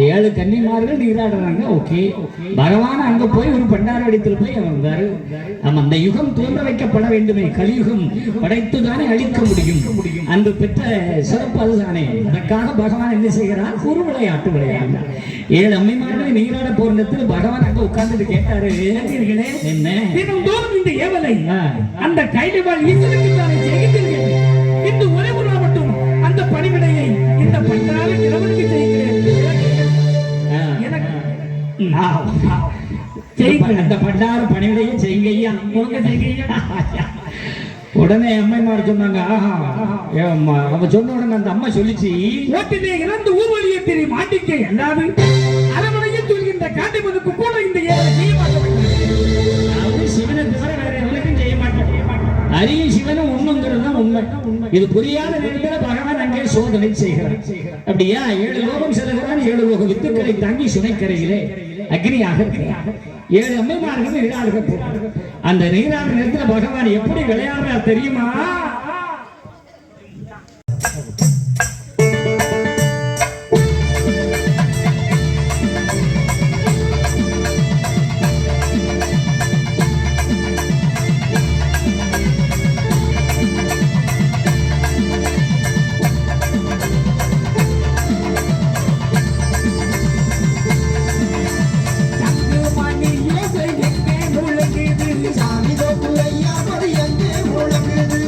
7 கன்னிமார்கள் நீராடுறாங்க. Okay, பகவான் அங்க போய் ஒரு பண்டார வடித்துல போய் வந்தாரு. ஆமா, அந்த யுகம் தோன்ற வைக்கப்பட வேண்டுமே, கலியுகம் படைத்துதானே அழிக்க முடியும். அந்த பெற்ற சிறப்பு அதுதானே. அதற்காக பகவான் என்ன செய்கிறார்? ஒரு விளையாட்டு விளையாடுறார். 7 அம்மைமார்களை நீராட போற இடத்துல பகவான் அங்க உட்கார்ந்துட்டு கேட்டாரு, என்ன தினந்தோறும் இந்த ஏவலை அந்த கைலிவாள் ஈசனுக்கு தானே செய்கிறீர்கள். இந்த ஒரே ஒரு மட்டும் அந்த பணிவிடையை இந்த பண்டார கிழவனுக்கு செய்கிறேன். அந்த பண்டார பணிவிடையை செய்கையா, உடனே அம்மைமார் சொன்னாங்க. அவ சொன்ன உடனே அந்த அம்மா சொல்லிச்சு, ஓட்டிலே இறந்து ஊர்வலியை தெரியும் மாட்டிக்க எல்லாது அரவணையில் சொல்கின்ற காண்டிமனுக்கு கூட இந்த ஏழை செய்ய மாட்டேன். சிவனை தவிர வேற எவனுக்கும் செய்ய மாட்டேன். அரிய சிவனும் உண்மைங்கிறது தான் உண்மை. இது புரியாத நேரத்தில் பகவான் அங்கே சோதனை செய்கிறார். அப்படியா? 7 லோகம் செல்கிறான். 7 லோக வித்துக்களை தாங்கி சுனைக்கரையிலே அக்னியாக இருக்கிறார். 7 அம்மைமார்கள் நீராடுக போறார். அந்த நீராடு நேரத்தில் பகவான் எப்படி விளையாடுறார் தெரியுமா? சாமி தோப்புலையா எங்கே முழங்குது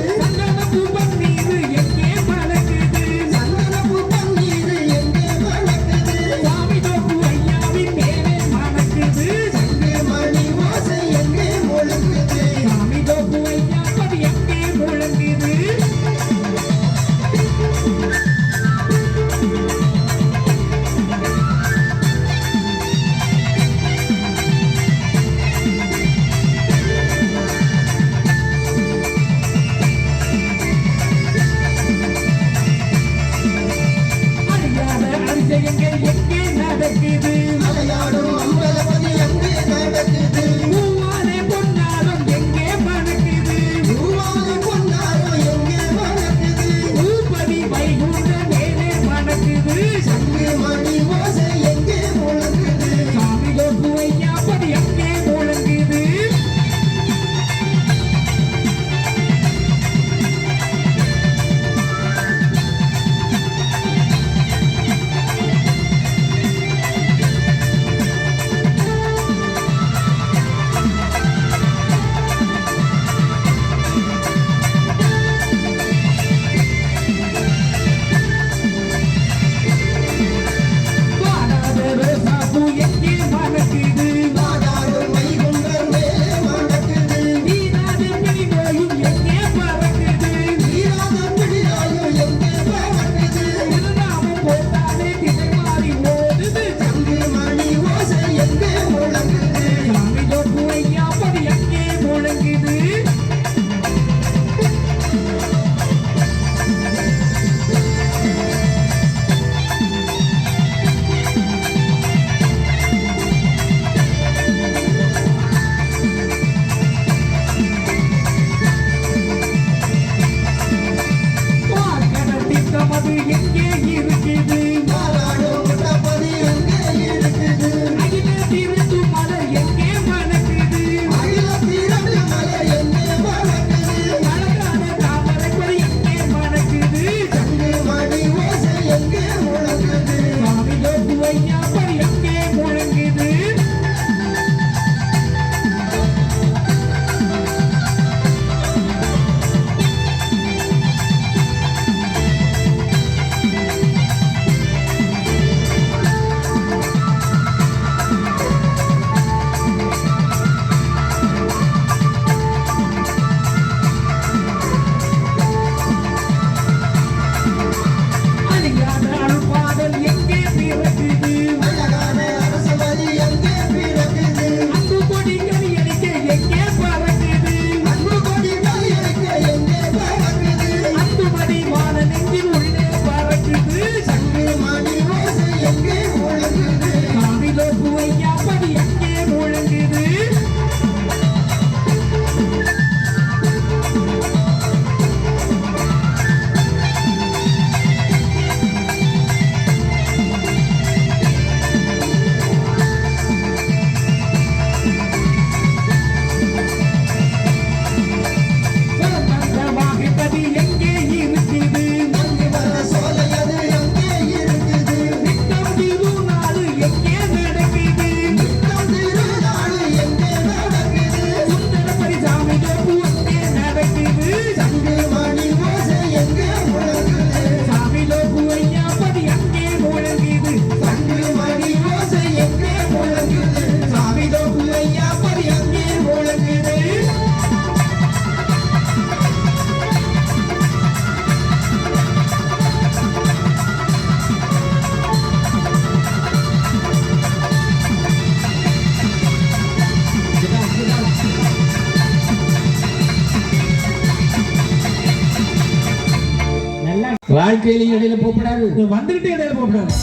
வாழ்க்கையிலையும் இடையில போகக்கூடாது, வந்துகிட்டே இடையில போகக்கூடாது.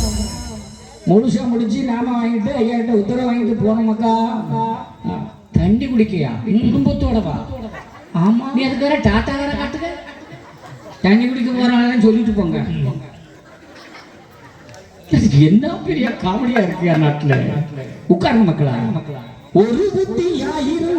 முழுசா முடிச்சு நாம வாங்கிட்டு ஐயா கிட்ட உத்தரவு வாங்கிட்டு போனோமாக்கா. தண்ணி குடிக்கையா குடும்பத்தோட வா. ஆமா நீ அதுக்கு வேற டாட்டா வேற காட்டுக்க. தண்ணி குடிக்க போறாங்கன்னு சொல்லிட்டு போங்க. என்ன பெரிய காமெடியா இருக்கு நாட்டுல. உட்கார்ந்து மக்களா. ஒரு புத்தியாயிருந்து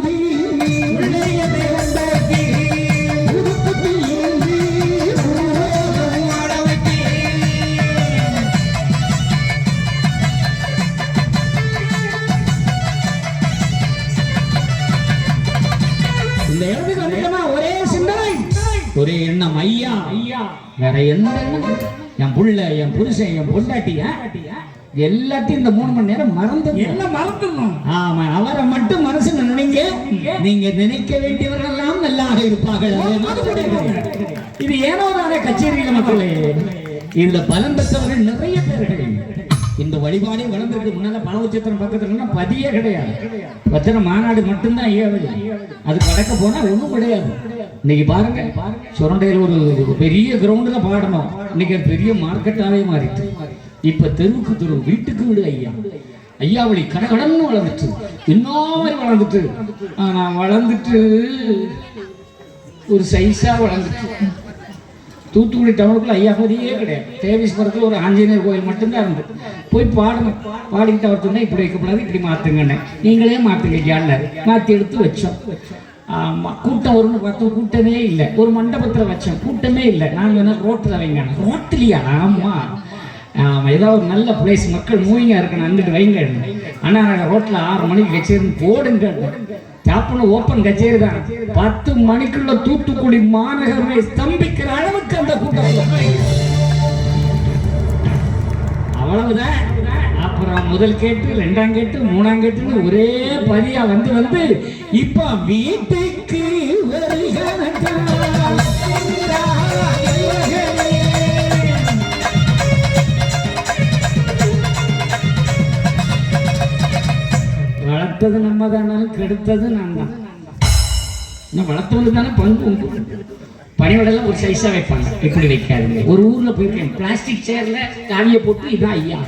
ஒரே சிந்தனை, ஒரே எண்ணம். ஐயா ஐயா வேற எந்த எண்ணம்? என் புள்ள, என் புருஷன், என் பொண்டாட்டியா எல்லாத்தையும் இந்த 3 மணி நேரம் மறந்து எல்லாம் மறந்துடணும். ஆமா, அவரை மட்டும் மனசுல நினைங்க. நீங்க நினைக்க வேண்டியவர்கள் எல்லாம் நல்லாக இருப்பார்கள். இது ஏனோ தானே கச்சேரியில மக்களே. இதுல பலம் பெற்றவர்கள் நிறைய பேர்கள். இந்த வழிபாடே வளர்ந்ததுக்கு முன்னால பணவச்சத்திரம் பக்கத்துல பதியே கிடையாது. பத்திர மாநாடு மட்டும்தான் ஏவது. அது கடக்க போனா ஒண்ணும் கிடையாது. இன்னைக்கு பாருங்க, சுரண்டையில் ஒரு பெரிய கிரவுண்ட்ல பாடணும். இன்னைக்கு பெரிய மார்க்கெட்டாவே மாறிட்டு. இப்ப தெருவுக்கு தெரு, வீட்டுக்கு வீடு ஐயா. ஐயாவளி கடகடன்னு வளர்ந்துட்டு, இன்னொரு வளர்ந்துட்டு. ஆனா வளர்ந்துட்டு ஒரு சைஸா வளர்ந்துட்டு. தூத்துக்குடி டவுனுக்குள்ள ஐயா பதியே கிடையாது. தேவீஸ்வரத்தில் ஒரு ஆஞ்சநேயர் கோயில் மட்டும்தான் இருந்து. போய் பாடணும். பாடிக்கிட்டு அவர் சொன்னா இப்படி வைக்கப்படாது, இப்படி மாத்துங்கன்னு. நீங்களே மாத்துங்க. ஜான்ல மாத்தி எடுத்து வச்சோம். ஆமா, கூட்டம் வரும்னு பார்த்தோம், கூட்டமே இல்லை. ஒரு மண்டபத்தில் வச்சோம், கூட்டமே இல்லை. நாங்க ரோட்டில் வைங்க. ரோட்டிலையா? ஆமா ஆமா, ஏதாவது ஒரு நல்ல பிளேஸ், மக்கள் மூவிங்கா இருக்கணும், அங்கிட்டு வைங்க. ஆனா நாங்கள் ரோட்டில் 6 மணிக்கு கச்சேரி போடுங்க. சாப்பிட ஓப்பன் கச்சேரி தான். 10 மணிக்குள்ள தூத்துக்குடி மாநகரமே ஸ்தம்பிக்கிற அளவுக்கு அந்த கூட்டம். அவ்வளவுதான். அப்புறம் முதல் கேட்டு, 2ஆம் கேட்டு, 3ஆம் கேட்டுன்னு ஒரே பதியா வந்து வந்து இப்ப வீட்டுக்கு வளர்த்தது நம்ம தானாலும் கெடுத்தது நான் தான். இன்னும் வளர்த்தவங்க தானே பங்கு உண்டு. பனியோடெல்லாம் ஒரு சைஸா வைப்பாங்க, இப்படி வைக்காதுங்க. ஒரு ஊர்ல போயிருக்கேன், பிளாஸ்டிக் சேர்ல காவியை போட்டு இதான் ஐயா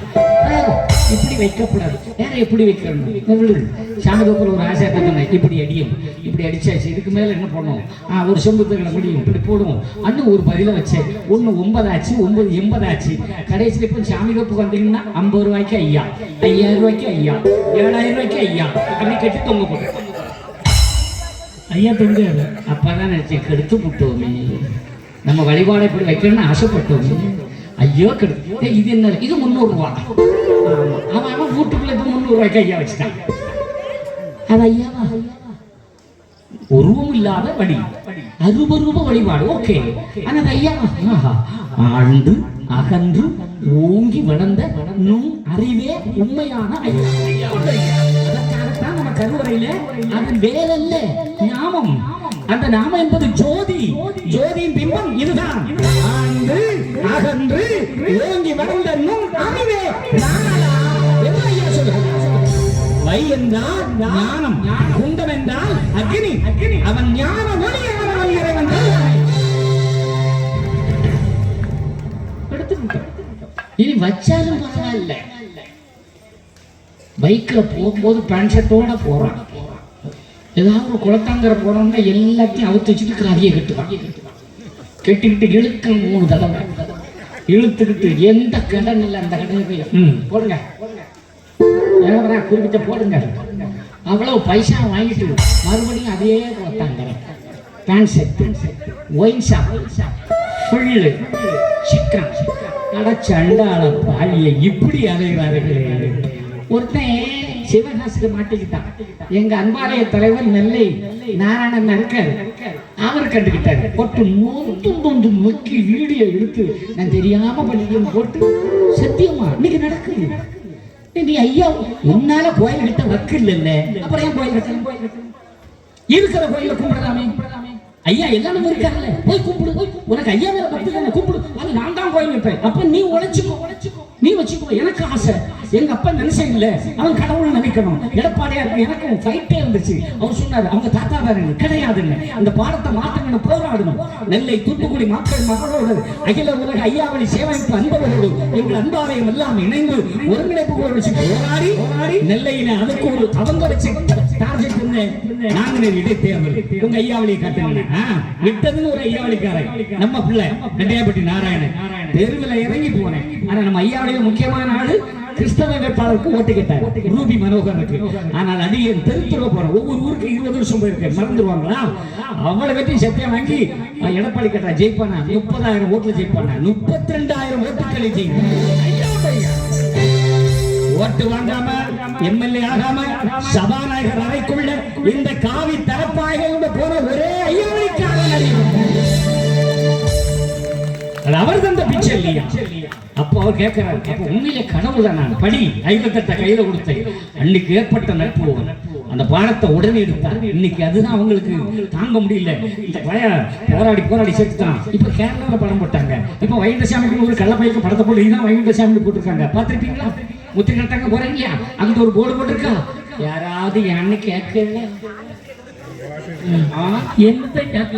இப்படி வைக்கப்படாது, வேற எப்படி வைக்கணும். சாமதோப்பில் ஒரு ஆசை சொன்னேன், இப்படி அடியும், இப்படி அடிச்சாச்சு, இதுக்கு மேல என்ன பண்ணுவோம்? ஒரு சொம்புத்துக்களை முடியும், இப்படி போடுவோம். அண்ணன் ஒரு பதில வச்சேன். 1 9 ஆச்சு, 9 80 ஆச்சு. கடைசியில் இப்போ சாமிதோப்புக்கு வந்தீங்கன்னா 50 ரூபாய்க்கு ஐயா, 5000 ரூபாய்க்கு ஐயா, 7000 ரூபாய்க்கு ஐயா அப்படி கட்டி தொங்க போட்டேன். ஐயா தெரிஞ்சாரு. அப்பதான் நினைச்சேன், கெடுத்து விட்டோமே. நம்ம வழிபாடை இப்படி வைக்கணும்னு ஆசைப்பட்டோமே. ஐயோ கெடுத்து. இது என்ன? இது 300 ரூபா. அவன் வீட்டுக்குள்ள இப்போ 300 ரூபாய்க்கு ஐயா வச்சுட்டான். அது ஐயாவா? உருவம் இல்லாத வழி, அருவரூப வழிபாடு. ஓகே, ஆனா ஐயாவா? ஆழ்ந்து அகன்று ஓங்கி வளர்ந்த நுண் அறிவே உண்மையான ஐயா. அதற்காகத்தான் நம்ம கருவறையில அது வேறல்ல, நாமம். அந்த நாமம் என்பது ஜோதி. ஜோதியின் பிம்பம் இதுதான். ஆழ்ந்து அகன்று ஓங்கி வளர்ந்த நுண் அறிவே ஐயா சொல்லுங்க. வை என்றால் ஞானம், குண்டம் என்றால் அக்னி. அவன் ஞான ஒளியானவன் இறைவன். இனி வச்சாலும் பரவாயில்ல. பைக்ல போகும்போது பேண்ட் ஷர்ட்டோட போறான். ஏதாவது ஒரு குளத்தாங்கரை போறோம்னா எல்லாத்தையும் அவுத்து வச்சுட்டு காவியை கட்டுவான். கெட்டிக்கிட்டு இழுக்க 3 தடவை இழுத்துக்கிட்டு எந்த கடன் இல்லை அந்த கடனை போய் போடுங்க, குறிப்பிட்ட போடுங்க. அவ்வளவு பைசா வாங்கிட்டு மறுபடியும் அதே குளத்தாங்கரை pant shirt, wine shop, full chicken அடைச்சண்டாள பாலிய இப்படி அலைகிறார்களே. ஒருத்தன் சிவகாசுக்கு மாட்டிக்கிட்டான். எங்க அன்பாலய தலைவர் நெல்லை நாராயணன் இருக்காரு, அவர் கண்டுக்கிட்டாரு. போட்டு நொந்து நொக்கி வீடியோ எடுத்து நான் தெரியாம பண்ணியும் போட்டு சத்தியமா இன்னைக்கு நடக்குது. நீ ஐயா உன்னால கோயில் கிட்ட வக்கு இல்ல, அப்புறம் ஏன் கோயில் கட்டணும்? இருக்கிற கோயில கும்பிடலாமே. ஐயா எல்லாரும் இருக்காங்கல்ல, போய் கும்பிடு. உனக்கு ஐயா மேல பக்தி தானே, கும்பிடு. நான் தான் கோயில் வைப்பேன். அப்ப நீ உழைச்சுக்கோ. நீ வச்சுக்கோ. எனக்கு ஆசை. எங்க அப்பா நினைச்சேன் இல்ல, அவன் கடவுள் நினைக்கணும். எடப்பாடியா இருக்கு. எனக்கும் ஃபைட்டே இருந்துச்சு. அவர் சொன்னாரு அவங்க தாத்தா தாருங்க கிடையாதுங்க, அந்த பாடத்தை மாற்றணும், போராடணும். நெல்லை தூத்துக்குடி மக்கள் மகளோடு அகில உலக ஐயாவளி சேவைப்பு அன்பர்களோடு எங்கள் அன்பாலயம் எல்லாம் இணைந்து ஒருங்கிணைப்பு வச்சு போராடி நெல்லையில அதுக்கு ஒரு அவங்க வச்சு டார்கெட் நாங்கள் இடைத்தேர்தல் உங்க ஐயாவளியை காட்டுங்க. விட்டதுன்னு ஒரு ஐயாவளிக்காரன் நம்ம பிள்ளை கண்டியாப்பட்டி நாராயணன் தெருவில் இறங்கி போனேன். ஆனா நம்ம ஐயாவளியில முக்கியமான ஆளு கிறிஸ்தவ வேட்பாளருக்கு ஓட்டு கேட்டார், ரூபி மனோகருக்கு. ஆனால் அதிகம் தெருத்துற போறோம். ஒவ்வொரு ஊருக்கு 20 வருஷம் போயிருக்கேன், மறந்துடுவாங்களா? அவளை பற்றி சத்தியம் வாங்கி எடப்பாடி கேட்டா ஜெயிப்பானா? 30,000 ஓட்டுல ஜெயிப்பானா? 32,000 ஓட்டுகளை ஜெயிப்பான். ஓட்டு வாங்காம எம்எல்ஏ ஆகாம சபாநாயகர் அறைக்குள்ள இந்த காவி தரப்பாக போன ஒரே ஐயாவளிக்காரன் அவர் தந்த பிச்சை இல்லையா? அப்போ அவர் கேட்கிறாரு, அப்ப உண்மையிலே கடவுள் தான். நான் படி 58 கையில கொடுத்தேன். அன்னைக்கு ஏற்பட்ட நட்பு அந்த பாடத்தை உடனே எடுத்தார். இன்னைக்கு அதுதான் அவங்களுக்கு தாங்க முடியல. இந்த பய போராடி சேர்த்துட்டான். இப்ப கேரளால படம் போட்டாங்க. இப்ப வைகுண்டசாமிக்கு ஒரு கள்ளப்பையக்கு படத்தை போட்டு இதுதான் வைகுண்டசாமி போட்டிருக்காங்க. பார்த்திருப்பீங்களா? முத்திரை கட்டாங்க போறீங்க, அங்க ஒரு போர்டு போட்டிருக்கா. யாராவது என்ன கேட்கல? என்னத்தை கேட்க?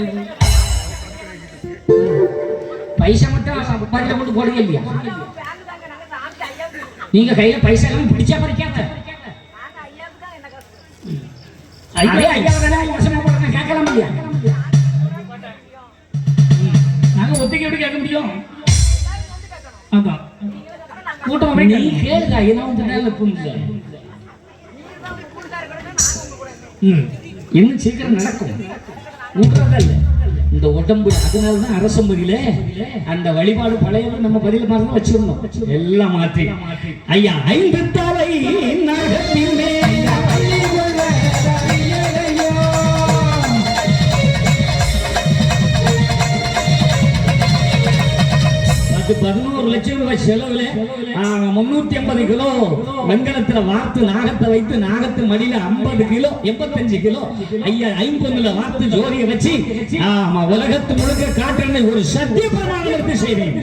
பைசா மட்டும் பையில கொண்டு போடுங்க இல்லையா? நீங்க கையில பைசா எல்லாம் பிடிச்சா பறிக்காத. கேட்கலாம் இல்லையா? நாங்க ஒத்திக்கை எப்படி கேட்க முடியும்? அதான் கூட்டம் நீ கேளுதா என்ன வந்து இன்னும் சீக்கிரம் நடக்கும். ஊட்டுறதல்ல இந்த உடம்பு. அதனாலதான் அரசம்பதியில அந்த வழிபாடு பழைய நம்ம பதில மாதிரி தான் வச்சிருந்தோம். எல்லாம் மாற்றி ஐயா 5 தலை நகத்திலே 11 லட்சம் ரூபாய் செலவுல 350 கிலோ வெங்கலத்துல வார்த்து நாகத்தை வைத்து நாகத்து மடியில 50 கிலோ 85 கிலோ ஐயா 50 வார்த்து ஜோதியை வச்சு உலகத்து முழுக்க காட்டுறதை ஒரு சத்திய பிரமாணம் எடுத்து செய்வேன்.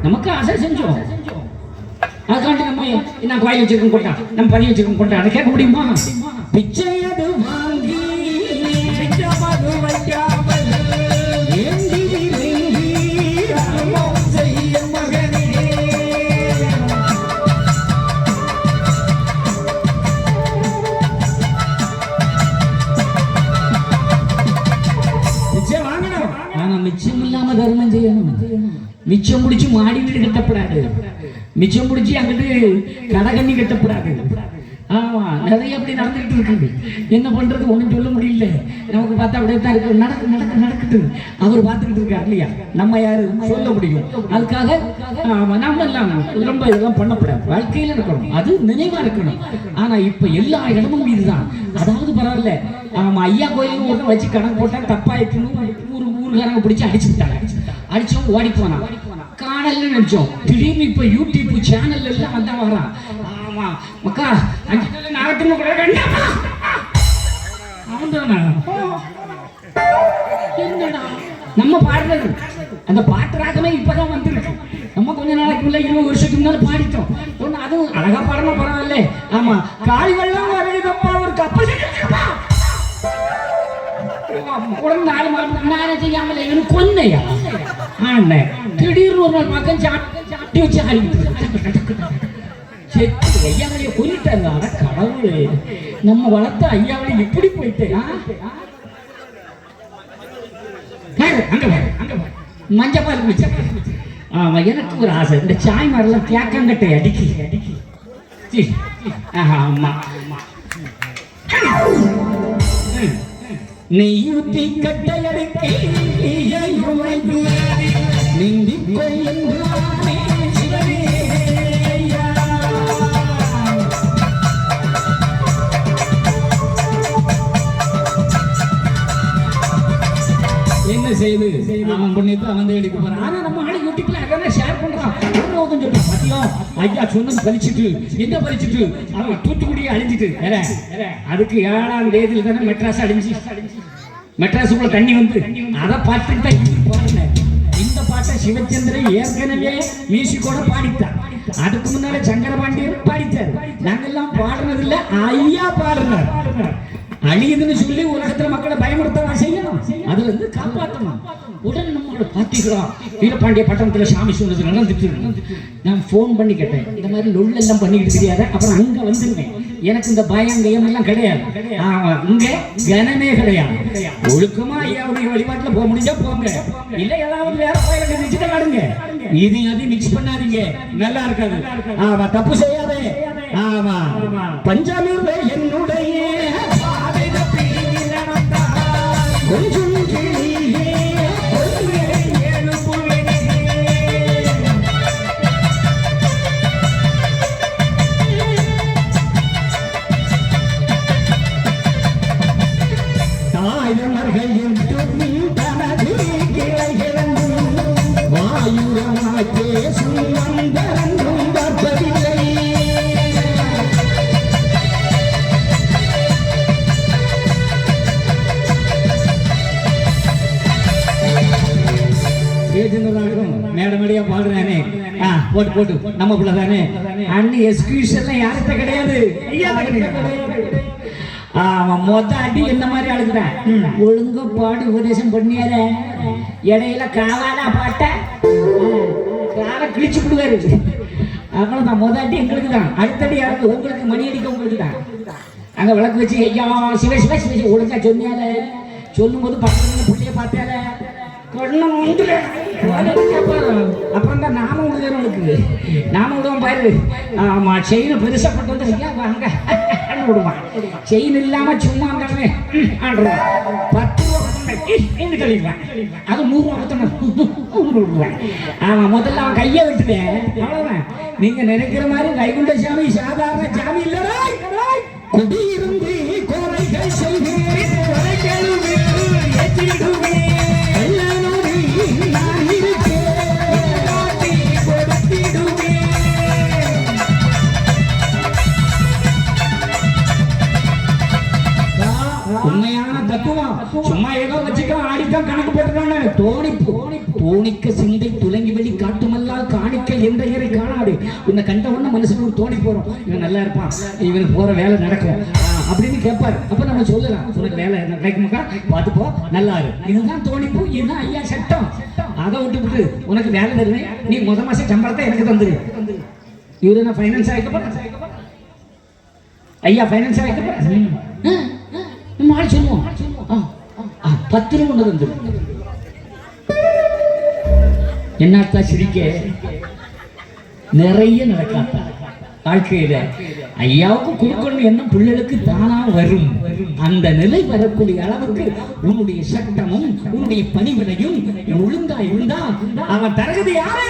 நமக்கு ஆசை செஞ்சோம். அதுக்காண்டி நம்ம என்ன கோயில் வச்சிருக்கோம் கொண்டா, நம்ம பணி வச்சிருக்கோம் கொண்டா, அதை கேட்க முடியுமா? பிச்சை அது வாங்கி மிச்சம் இல்லாம தர்மம் செய்யணும். மிச்சம் முடிச்சு மாடி வீடு கட்டப்படாது. மிச்சம் முடிச்சு அங்கிட்டு கடகண்ணி கட்டப்படாது. ஆமா, நிறைய அப்படி நடந்துகிட்டு இருக்குது. என்ன பண்றது ஒண்ணும் சொல்ல முடியல. நமக்கு பார்த்தா அப்படியே தான் இருக்கு. நடக்குது. அவர் பார்த்துக்கிட்டு இருக்காரு இல்லையா? நம்ம யாரு சொல்ல முடியும்? அதுக்காக நம்ம எல்லாம் ரொம்ப இதெல்லாம் பண்ணப்படாது. வாழ்க்கையில இருக்கணும், அது நினைவா இருக்கணும். ஆனா இப்ப எல்லா இடமும் இதுதான். அதாவது பரவாயில்ல, ஐயா கோயிலும் ஒன்று வச்சு கணக்கு போட்டா தப்பாயிக்கணும். ஊருக்காரங்க பிடிச்சி அடிச்சுட்டாங்க. அடிச்சவங்க ஓடி போனா காணல்னு நினைச்சோம். திடீர்னு இப்ப யூடியூப் சேனல் எல்லாம் வந்தா வரான். ஆமா மக்கா நம்ம பாடுறது அந்த பாட்டு ராகமே இப்பதான் வந்துருக்கு. நம்ம கொஞ்ச நாளைக்கு முன்னாடி 20 வருஷத்துக்கு முன்னால பாடிட்டோம். ஒண்ணு அதுவும் அழகா பாடணும், பரவாயில்ல. ஆமா, காய் வெள்ளம் வருதுப்பா, ஒரு கப்பல் உடனே 4 மாதம் நானே செய்யாமல எனக்கு கொன்னையா ஆனேன். திடீர்னு ஒரு நாள் மகன் சாட்டி வச்சு ஐயாவளிய கொல்லிட்டாங்க. ஆனா கடவுளே, நம்ம வளர்த்த ஐயாவளி இப்படி போயிட்டேன். மஞ்சப்பால் குடிச்ச. ஆமா, எனக்கு ஒரு ஆசை. இந்த சாய் மாதிரிலாம் தேக்கங்கட்டை அடிக்கி. ஆமா, நெய்யூத்தி கட்டையடிக்கி நீந்திக் கொள்ளும் என்ன செய்யுது? அவன் பண்ணிட்டு அவன் எடுக்க போறான். ஆனா நம்ம ஆளு யூடியூப்ல அதான் ஷேர் பண்றான். சொல்றான், பாத்தியா ஐயா சொன்னது பறிச்சுட்டு என்ன பறிச்சுட்டு அவன் தூத்துக்குடியே அழிஞ்சிட்டு. அதுக்கு 7ஆம் தேதியில தானே மெட்ராஸ் அழிஞ்சு. மெட்ராஸுக்குள்ள தண்ணி வந்து அதை பார்த்துட்டு தான் பாருங்க. இந்த பாட்டு பாட்டை சிவச்சந்திரன் ஏற்கனவே மியூசிக்கோட பாடித்தார். அதுக்கு முன்னால சங்கரபாண்டியர் பாடித்தார். நாங்கெல்லாம் பாடுனதில்ல, ஐயா பாடுறார். அழியுதுன்னு சொல்லி உலகத்துல மக்களை பயமுறுத்தலாம் செய்யணும், அதுல இருந்து காப்பாற்றணும். உடனே நம்மளோட பாத்தீங்களா வீரபாண்டிய பட்டணத்துல சாமி சொன்னது நடந்துட்டு. நான் போன் பண்ணி கேட்டேன், இந்த மாதிரி லொல் எல்லாம் பண்ணிக்கிட்டு தெரியாத. அப்புறம் அங்க வந்துருவேன், எனக்கு இந்த பயம் கயம் எல்லாம் கிடையாது. இங்க கனமே கிடையாது. ஒழுக்கமா ஐயாவுடைய வழிபாட்டுல போக முடிஞ்சா போங்க, இல்ல ஏதாவது வேற கோயிலுக்கு நிச்சுட்டு காடுங்க. இது அது மிக்ஸ் பண்ணாதீங்க, நல்லா இருக்காது. ஆமா, தப்பு செய்யாதே. ஆமா, பஞ்சாமிர்த என்னுடைய கொஞ்சம் மேடமடியா பாடுறானே. போட்டு போட்டு நம்ம பிள்ளை தானே. அண்ணி எக்ஸ்கியூஸ் எல்லாம் யார்கிட்ட கிடையாது, ஐயா கிடையாது. மொத்த அடி என்ன மாதிரி அழுகுறேன். ஒழுங்க பாடி உபதேசம் பண்ணியார இடையில காவாலா பாட்ட காலை கிழிச்சு விடுவாரு. அப்புறம் தான் மொத அடி எங்களுக்கு தான், அடுத்தடி யாருக்கு உங்களுக்கு மணி அடிக்க உங்களுக்கு தான். அங்க விளக்கு வச்சு ஐயா சிவ சிவ சிவ ஒழுங்கா சொன்னால சொல்லும் போது பக்கத்துல பிள்ளைய பார்த்தால அப்புறம் தான் நாம விடுவேன் உனக்கு. நாம விடுவோம் பாரு. ஆமா, செயினை பெருசப்பட்டு வந்து ஐயா வாங்க விடுவான். செயின் இல்லாம சும்மா இருந்தாலுமே 10 ரூபா கழிவான். அது 100 ரூபா விடுவான். ஆமா, முதல்ல அவன் கையை விட்டுட்டேன், அவ்வளவுதான். நீங்க நினைக்கிற மாதிரி வைகுண்ட சாமி சாதாரண சாமி இல்லடா. குடியிருந்து கோரைகள் செய்வேன், உண்மையான தத்துவம். சும்மா ஏதோ வச்சுக்கலாம், ஆடித்தான் கணக்கு போட்டுறானே. தோணிக்க சிந்தை துலங்கி வெளி காட்டுமல்லா காணிக்க எந்தையரை காணாடு. உன்னை கண்ட உடனே மனுஷனுக்கு தோணி போறோம், இவன் நல்லா இருப்பான், இவனுக்கு போற வேலை நடக்கும் அப்படின்னு கேட்பாரு. அப்ப நம்ம சொல்லலாம், உனக்கு வேலை கிடைக்குமாக்கா பார்த்துப்போ, நல்லா இருக்கு. இதுதான் தோணிப்பு, இதுதான் ஐயா சட்டம். அதை விட்டு உனக்கு வேலை தருவேன், நீ முத மாசம் சம்பளத்தை எனக்கு தந்துரு. இவரு என்ன ஃபைனான்ஸ் ஆகிக்கப்ப ஐயா ஃபைனான்ஸ் ஆகிக்கப்ப மாறி சொல்லுவோம். 10 ரூபா ஒன்று தந்துரு. என்னத்தா சிரிக்க, நிறைய நடக்காத்தா வாழ்க்கையில. ஐயாவுக்கு கொடுக்கணும் என்ன பிள்ளைகளுக்கு தானா வரும். அந்த நிலை வரக்கூடிய அளவுக்கு உன்னுடைய சட்டமும் உன்னுடைய பணிவிடையும் ஒழுங்கா இருந்தா அவன் தரகது யாரு?